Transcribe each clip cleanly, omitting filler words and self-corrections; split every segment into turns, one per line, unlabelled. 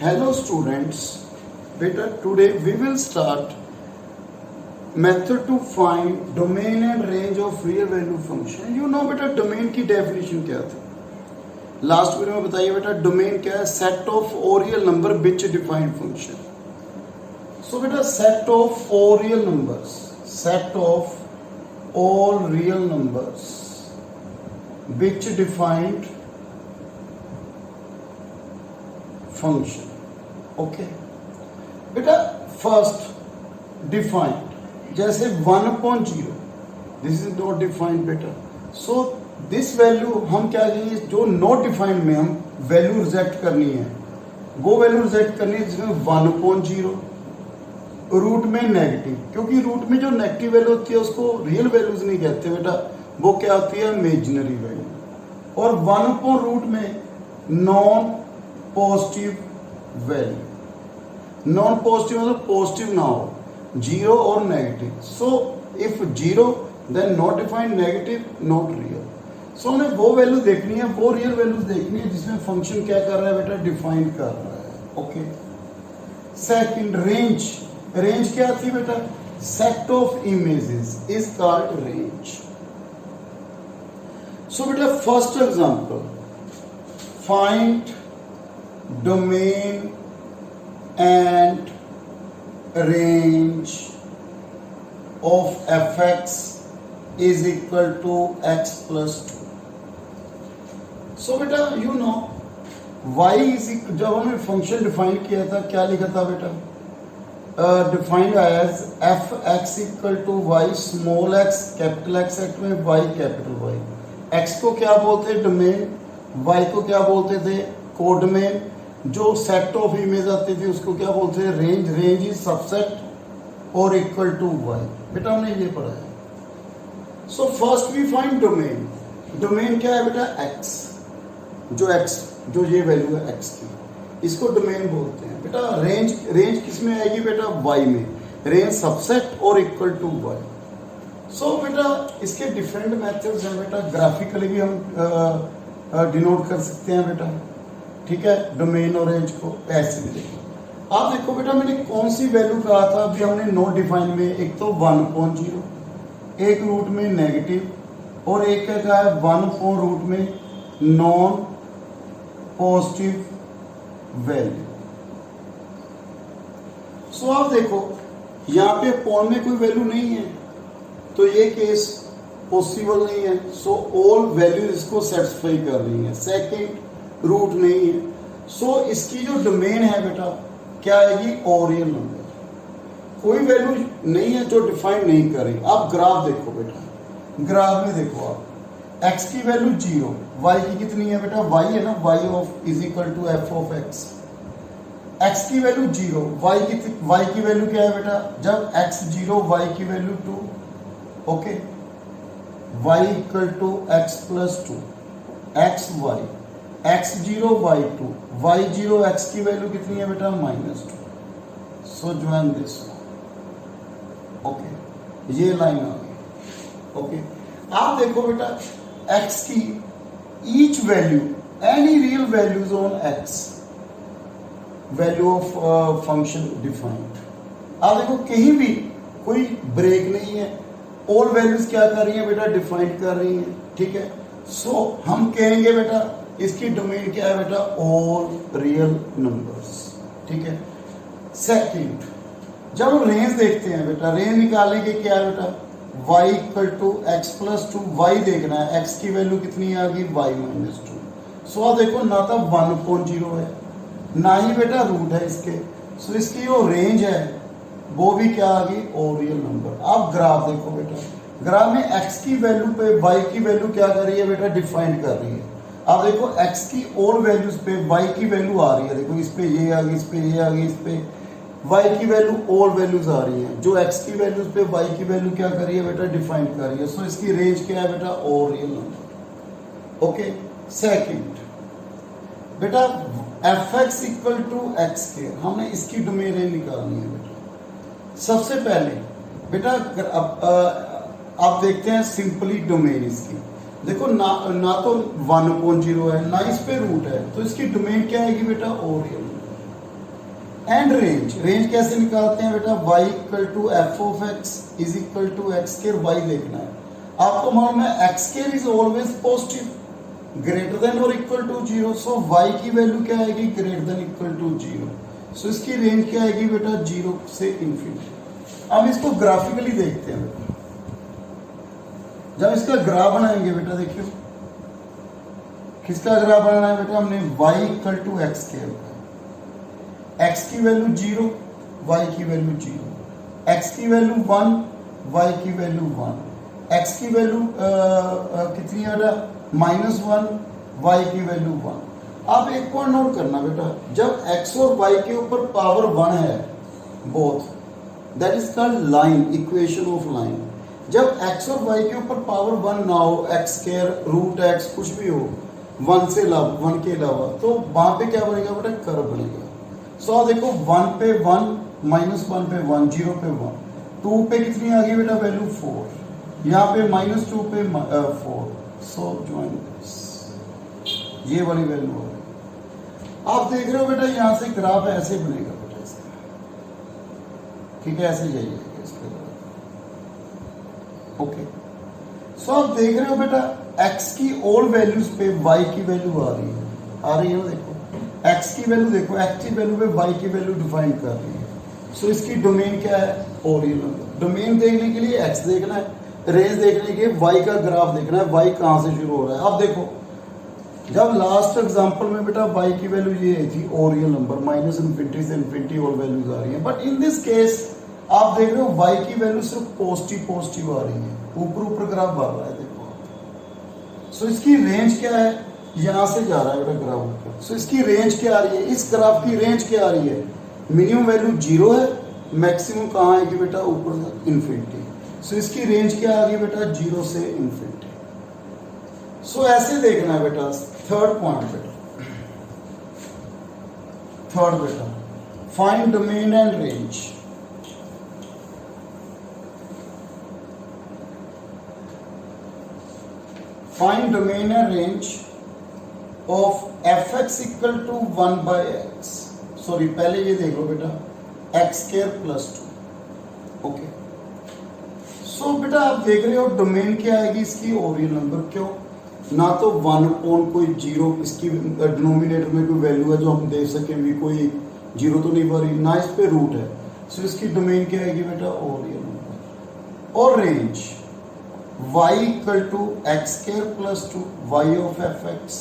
Hello students, beta today we will start method to find domain and range of real value function. You know beta domain की definition क्या थी? Last video में बताइए बेटा domain क्या है? Set of all real number which defined function. So बेटा set of all real numbers, set of all real numbers which defined function. Okay बेटा फर्स्ट डिफाइंड जैसे 1/0 दिस इज नॉट डिफाइंड बेटा. So this value हम क्या करेंगे, जो not defined में हम वैल्यू रिजेक्ट करनी है वो वैल्यू रिजेक्ट करनी है जिसमें 1/0 रूट में नेगेटिव, क्योंकि रूट में जो नेगेटिव वैल्यू होती है उसको रियल वैल्यूज नहीं कहते बेटा, वो क्या होती है इमेजिनरी वैल्यू. और 1/रूट में non positive value, non positive मतलब पॉजिटिव ना हो, जीरो और negative. So if zero then not defined, negative not real. So हमें वो वैल्यू देखनी है, वो रियल वैल्यू देखनी है जिसमें फंक्शन क्या कर रहा है बेटा, डिफाइन कर रहा है. ओके. Second range. रेंज क्या थी बेटा? Set of images is called range. So बेटा first example, find domain and range of fx is equal to x plus 2. So बेटा you know y is equal, जब हमने फंक्शन डिफाइन किया था क्या लिखा था बेटा? Defined as f x equal to y small x capital x में वाई कैपिटल वाई. एक्स को क्या बोलते थे? डोमेन. वाई को क्या बोलते थे? कोडोमेन. जो सेट ऑफ इमेज आती थी उसको क्या बोलते हैं? रेंज. रेंज इज सबसेट और इक्वल टू वाई. बेटा हमने ये पढ़ा है. So first we find domain. Domain क्या है बेटा? एक्स. जो ये वैल्यू है एक्स की, इसको डोमेन बोलते हैं बेटा. रेंज. रेंज किस में आएगी बेटा? वाई में. रेंज सबसेट और इक्वल टू वाई. सो बेटा इसके डिफरेंट मेथड्स हैं बेटा. ग्राफिकली भी हम डिनोट कर सकते हैं बेटा, ठीक है, डोमेन और रेंज को. ऐसे भी देखो, आप देखो बेटा मैंने कौन सी वैल्यू कहा था अभी हमने नॉट डिफाइन में. एक तो 1/0, एक रूट में नेगेटिव और एक क्या है 1/रूट में नॉन पॉजिटिव वैल्यू. सो आप देखो यहाँ पे पॉन में कोई वैल्यू नहीं है तो ये केस पॉसिबल नहीं है. सो ऑल वैल्यू इसको सेटिस्फाई कर रही है. सेकंड रूट नहीं है. सो इसकी जो डोमेन है बेटा क्या आएगी? All real number. कोई वैल्यू नहीं है जो डिफाइन नहीं कर रही. आप ग्राफ देखो बेटा, ग्राफ में देखो आप x की वैल्यू 0, y की कितनी है बेटा? y है ना, y of is equal to f of x. x की वैल्यू 0, y की वैल्यू क्या है बेटा? जब x 0 y की value 2. Okay. y equal to x plus 2, x y, x0 y2, y0 x की वैल्यू कितनी है बेटा? -2. So join this. ओके, ये लाइन आ गई. ओके. आप देखो बेटा x की each value, any real values on x, value of function defined. आप देखो कहीं भी कोई ब्रेक नहीं है, ऑल वैल्यूज क्या कर रही है बेटा? डिफाइंड कर रही है. ठीक है. सो हम कहेंगे बेटा इसकी डोमेन क्या है बेटा? All real numbers. ठीक है. सेकंड, जब हम रेंज देखते हैं बेटा, रेंज निकालने के क्या है बेटा? y equal to x plus 2. y देखना है, x की वैल्यू कितनी आ गई? y -2. सो आप देखो ना तो 1/0 है ना ही बेटा रूट है इसके. सो इसकी जो रेंज है वो भी क्या आ गई? All real number. आप ग्राफ देखो बेटा, ग्राफ में x की वैल्यू पे y की वैल्यू क्या कर रही है बेटा? डिफाइंड कर रही है. आप देखो x की ऑल वैल्यूज पे y की वैल्यू आ रही है. देखो इस पे ये आ गई, इस पे ये आ गई, इस पे y की वैल्यू ऑल वैल्यूज आ रही है. जो x की वैल्यूज पे y की वैल्यू क्या कर रही है बेटा? डिफाइन कर रही है. सो इसकी रेंज क्या है बेटा? All real number. Okay. Second बेटा fx इक्वल टू एक्स के, हमने इसकी डोमेन रेंज निकालनी है बेटा. सबसे पहले बेटा आप देखते हैं सिंपली डोमेन इसकी. देखो ना तो 1/0 है ना इस पे रूट है, तो इसकी डोमेन क्या आएगी बेटा? All real. एंड रेंज कैसे निकालते हैं बेटा, y equal to f of x is equal to x square, y देखना है आपको मालूम है x square is always positive greater than और इक्वल टू 0, सो y की वैल्यू क्या आएगी, greater than equal to 0, so इसकी रेंज क्या आएगी बेटा 0 से इन्फिनिटी। अब इसको ग्राफिकली देखते हैं बेटा, जब इसका ग्राफ बनाएंगे बेटा देखियो किसका ग्राफ बनाना है बेटा, हमने y equal to x square, x की वैल्यू 0, y की वैल्यू 0, x की वैल्यू 1, y की वैल्यू 1, x की वैल्यू कितनी आ रहा -1, y की वैल्यू 1। आप एक पॉइंट नोट करना बेटा, जब x और y के ऊपर पावर 1 है both, that is called line, equation of line. जब x और y के ऊपर पावर 1 ना हो, x स्क्वायर रूट x कुछ भी हो 1 से अलावा 1 के अलावा, तो वहां पे क्या बनेगा बेटा, कर्व बनेगा। सो देखो 1 पे 1, -1 पे 1, 0 पे 1, 2 पे कितनी आ गई बेटा वैल्यू 4, यहाँ पे -2 पे 4, सो ज्वाइन दिस, ये वाली वैल्यू हो गई। आप देख रहे हो बेटा यहाँ से ग्राफ ऐसे बनेगा बेटा इसका, ठीक है, ऐसे जाइएगा इसके बाद, ओके। सो आप देख रहे हो बेटा x की ऑल वैल्यूज पे y की वैल्यू आ रही है ना, देखो x की वैल्यू देखो, x की वैल्यू पे y की वैल्यू डिफाइन कर रही है। सो इसकी डोमेन क्या है, ओरिजिन नंबर। डोमेन देखने के लिए x देखना है, रेंज देखने के लिए y का ग्राफ देखना है, y कहां से शुरू हो रहा है। अब देखो जब लास्ट एग्जांपल में बेटा y की वैल्यू ये थी ओरिजिन नंबर, -∞ से इन्फिनिटी ऑल वैल्यूज आ रही है, बट इन दिस केस आप देख रहे हो y की वैल्यू सिर्फ पॉजिटिव आ रही है, ऊपर ग्राफ बढ़ रहा है, देखो। सो इसकी रेंज क्या है, यहां से जा रहा है बेटा ग्राफ ऊपर, सो इसकी रेंज क्या आ रही है, इस ग्राफ की रेंज क्या आ रही है, मिनिमम वैल्यू 0 है, मैक्सिमम कहां आएगी बेटा, ऊपर तक इन्फिनिटी। सो इसकी रेंज क्या आ गई बेटा 0 से इन्फिनिटी। सो ऐसे देखना है बेटा, थर्ड पॉइंट बेटा, थर्ड बेटा find domain and range. Find domain and range of fx equal to 1 by x, sorry पहले ये देख लो बेटा x square plus 2, okay. So बेटा आप देख रहे हो डोमेन क्या आएगी इसकी, ओरिजिन नंबर, क्यों ना तो 1 अपॉन कोई 0, इसकी डिनोमिनेटर में कोई वैल्यू है जो हम देख सकें, भी कोई 0 तो नहीं भरी, ना इस पे रूट है, सो इसकी डोमेन क्या आएगी बेटा ओरिजिन नंबर। और range y equal to x square plus 2, y of f x,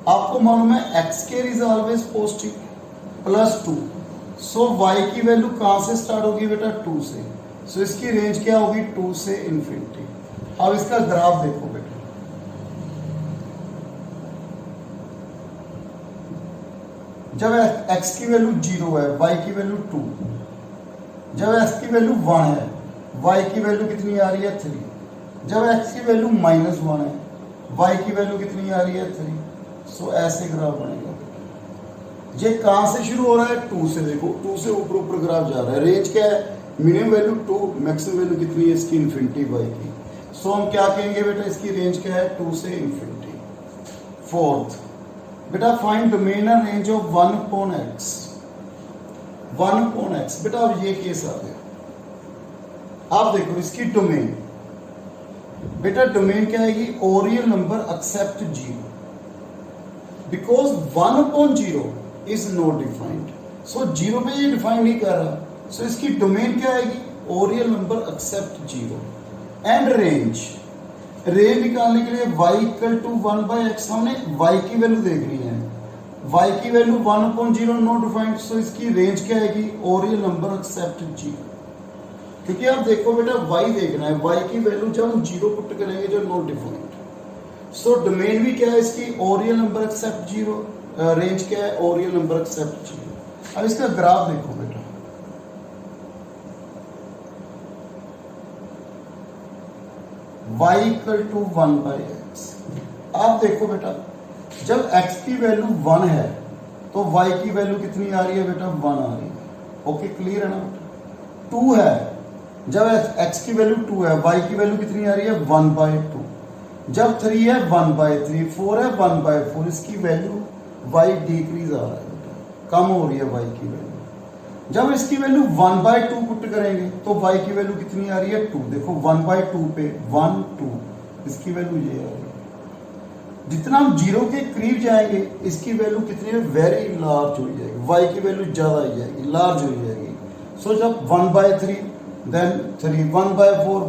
आपको मालूम है x square is always positive, plus 2, so y की वैल्यू कहां से स्टार्ट होगी बेटा 2 से, सो इसकी रेंज क्या होगी 2 से इन्फिनिटी। अब इसका ग्राफ देखो बेटा, जब x की वैल्यू 0 है, y की वैल्यू 2, जब x की वैल्यू 1 है, y की वैल्यू कितनी आ रही है 3, जब x की वैल्यू -1 है, y की वैल्यू कितनी आ रही है 3, सो ऐसे ग्राफ बनेगा। ये कहां से शुरू हो रहा है 2 से, देखो 2 से ऊपर ग्राफ जा रहा है। रेंज क्या है, मिनिमम वैल्यू 2, मैक्सिमम वैल्यू कितनी है इसकी इन्फिनिटी y की, सो हम क्या कहेंगे बेटा इसकी रेंज क्या है 2 से इन्फिनिटी। फोर्थ बेटा find domain and range of 1 upon x, 1 upon x, बेटा अब ये केस आ गया। आप देखो इसकी डोमेन, बेटा डोमेन क्या आएगी, origin number except 0, because 1 upon 0 is not defined, so 0 पे ये डिफाइन नहीं कर रहा, सो इसकी डोमेन क्या आएगी, origin number except 0। And range निकालने के लिए y equal to 1 by x, हमने y की वैल्यू देखनी है, y की value 1 upon 0 not defined, so इसकी रेंज क्या आएगी, ओरिजिन नंबर एक्सेप्ट 0। क्योंकि आप देखो बेटा y देखना है, y की वैल्यू जब हम 0 पुट करेंगे जो नॉट डिफाइंड, सो डोमेन भी क्या है इसकी, ओरिजिन नंबर एक्सेप्ट 0, रेंज क्या है, ओरिजिन नंबर एक्सेप्ट 0। अब इसका ग्राफ देखो बेटा, y equal to 1 by x. आप देखो बेटा जब x की वैल्यू 1 है तो y की वैल्यू कितनी आ रही है बेटा 1 आ रही है, ओके क्लियर है ना बेटा। 2 है, जब x की वैल्यू 2 है, y की वैल्यू कितनी आ रही है 1 बाई 2, जब 3 है 1 बाई 3, 4 है 1 बाई 4, इसकी वैल्यू y डिक्रीज आ रहा है बेटा, कम हो रही है y की वैल्यू। जब इसकी वैल्यू 1/2 पुट करेंगे तो y की वैल्यू कितनी आ रही है 2। देखो 1/2 पे 1 2 इसकी वैल्यू ये आ रही है। जितना हम 0 के करीब जाएंगे इसकी वैल्यू कितनी है वेरी लार्ज हो जाएगी, y की वैल्यू ज्यादा हो जाएगी, लार्ज हो जाएगी। सो जब 1/3 देन 3 1/4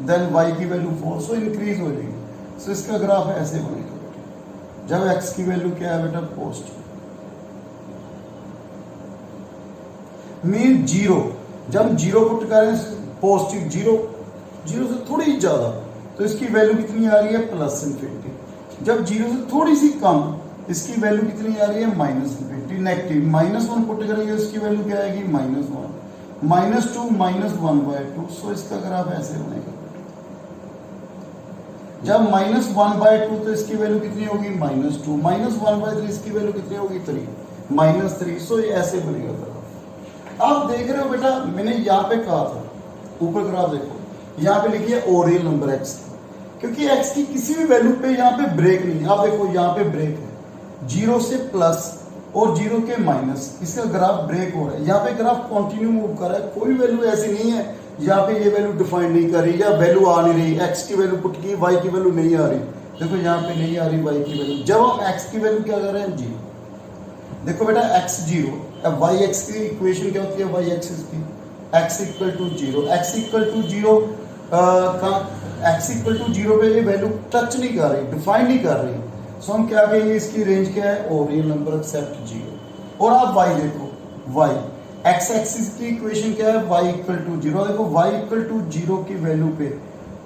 देन y की वैल्यू 4 सो इंक्रीज हो जाएगी। सो इसका ग्राफ ऐसे बनेगा बेटा। जब x की वैल्यू क्या है बेटा पॉजिटिव मीन 0, जब 0 पुट करें पॉजिटिव 0 से थोड़ी ज्यादा तो इसकी वैल्यू कितनी आ रही है +∞। जब 0 से थोड़ी सी कम इसकी वैल्यू कितनी आ रही है -∞। नेगेटिव -1 पुट करेंगे इसकी वैल्यू क्या आएगी -1 -2 -1/2। सो इसका ग्राफ ऐसे बनेगा। जब -1/2 तो इसकी वैल्यू कितनी होगी -2 -1/3 इसकी वैल्यू कितनी होगी 3 -3। सो ये ऐसे बनेगा ग्राफ। आप देख रहे हो बेटा मैंने यहाँ पे कहा था ऊपर ग्राफ देखो यहाँ पे लिखिए और रियल नंबर x, क्योंकि x की किसी भी वैल्यू पे यहाँ पे ब्रेक नहीं है। आप देखो यहाँ पे ब्रेक है 0 से प्लस और 0 के माइनस, इसका ग्राफ ब्रेक हो रहा है। यहाँ पे ग्राफ कंटिन्यू मूव कर रहा है, कोई वैल्यू ऐसी नहीं है यहाँ पे ये वैल्यू डिफाइन नहीं कर रही या वैल्यू आ नहीं रही। x की वैल्यू पुट की y की वैल्यू नहीं आ रही। देखो यहाँ पे नहीं आ रही y की वैल्यू। जब हम x की वैल्यू क्या कर रहे हैं 0। देखो बेटा x 0, अब y x की इक्वेशन क्या होती है y एक्सिस की x equal to 0 x equal to 0 x equal to 0 पे ये वैल्यू टच नहीं कर रही, डिफाइन नहीं कर रही। सो हम क्या कहेंगे इसकी रेंज क्या है और रियल नंबर एक्सेप्ट 0। और आप y देखो y x एक्सिस की इक्वेशन क्या है y इक्वल टू 0। देखो y इक्वल टू 0 की वैल्यू पे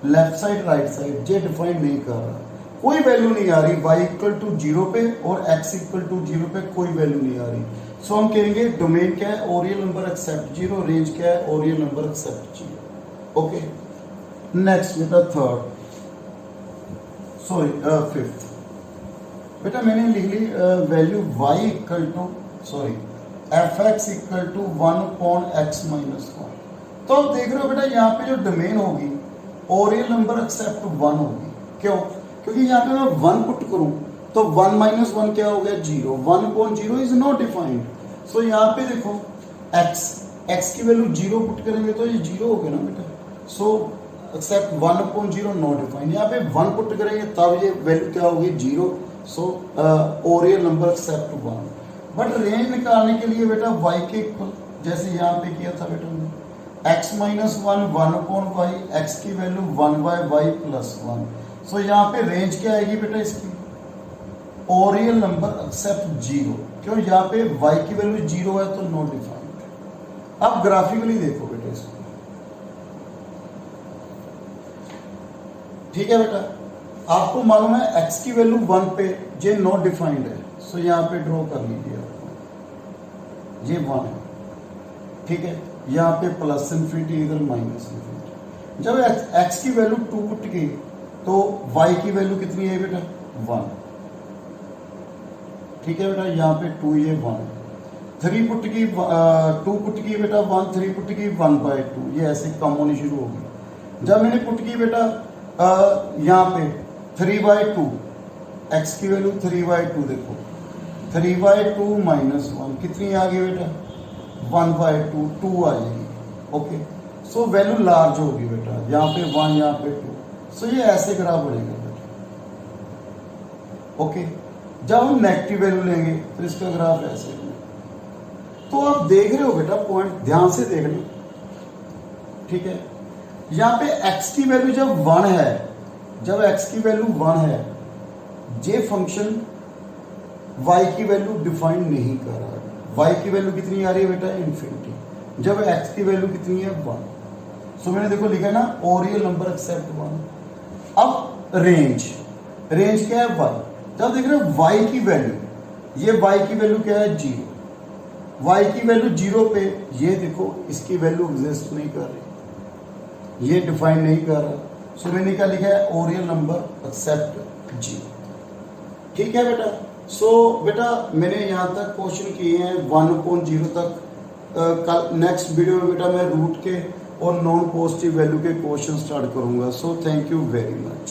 लेफ्ट साइड राइट साइड ये डिफाइन नहीं कर रहा, कोई वैल्यू नहीं आ रही। y इक्वल टू 0 पे और x इक्वल टू 0 पे कोई वैल्यू नहीं आ रही। सो हम कहेंगे डोमेन क्या है और रियल नंबर एक्सेप्ट 0, रेंज क्या है और real number except 0। Okay next बेटा फिफ्थ बेटा मैंने लिख ली value y equal to fx equal to 1/x - 1। तो आप देख रहे हो बेटा यहाँ पे जो डोमेन होगी और रियल नंबर एक्सेप्ट 1 होगी। क्यों? क्योंकि यहाँ पे मैं 1 पुट करूं तो 1 - 1 क्या हो गया 0। 1/0 इज नॉट डिफाइंड। सो यहाँ पे देखो x की वैल्यू 0 पुट करेंगे तो ये 0 हो गया ना बेटा। So except 1/0 not defined. यहाँ पे 1 पुट करेंगे तब ये वैल्यू क्या होगी 0। सो और real number accept 1। But range निकालने के लिए बेटा y के इक्वल जैसे यहाँ पे किया था बेटा हमने x - 1 1/y, x की वैल्यू 1/y + 1। सो यहाँ पे रेंज क्या आएगी बेटा इसकी और रियल नंबर एक्सेप्ट 0। क्यों? यहाँ पे y की वैल्यू 0 है तो नॉट डिफाइंड। अब ग्राफिकली देखो बेटा इसको, ठीक है बेटा। आपको मालूम है x की वैल्यू 1 पे ये नॉट डिफाइंड है। सो यहाँ पे ड्रॉ कर लीजिए ये 1 है, ठीक है। यहाँ पे +∞ इधर -∞। जब x की वैल्यू 2 पुट की तो y की वैल्यू कितनी है बेटा 1, ठीक है बेटा। यहाँ पे 2 ये 1 3 पुट की 2 पुट की बेटा 1 3 पुट की 1/2 ये ऐसे कम होनी शुरू होगी। जब मैंने पुट की बेटा यहाँ पे 3/2 x की वैल्यू 3/2 देखो 3/2 - 1 कितनी आ गई बेटा 1/2 2 आ जाएगी। ओके सो वैल्यू लार्ज होगी बेटा, यहाँ पे 1 यहाँ पे 2। सो ये ऐसे ग्राफ बढ़ेगा बेटा। ओके जब हम नेगेटिव वैल्यू लेंगे तो इसका ग्राफ ऐसे बनेगा। तो आप देख रहे हो बेटा पॉइंट ध्यान से देखना, ठीक है। यहाँ पे x की वैल्यू जब 1 है, जब x की वैल्यू 1 है ये फंक्शन y की वैल्यू डिफाइन नहीं कर रहा है। y की वैल्यू कितनी आ रही है बेटा इन्फिनिटी, जब x की वैल्यू कितनी है 1। सो मैंने देखो लिखा ना और रियल नंबर एक्सेप्ट 1। अब रेंज क्या है y। जब देख रहे हो y की वैल्यू, ये y की वैल्यू क्या है 0, y की वैल्यू 0 पे ये देखो इसकी वैल्यू एग्जिस्ट नहीं कर रही, ये डिफाइन नहीं कर रहा। सो मैंने क्या लिखा है और रियल नंबर एक्सेप्ट 0, ठीक है बेटा। सो बेटा मैंने यहाँ तक क्वेश्चन किए हैं 1/0 तक। कल नेक्स्ट वीडियो में बेटा मैं रूट के और नॉन पॉजिटिव वैल्यू के क्वेश्चन स्टार्ट करूंगा। So thank you very much.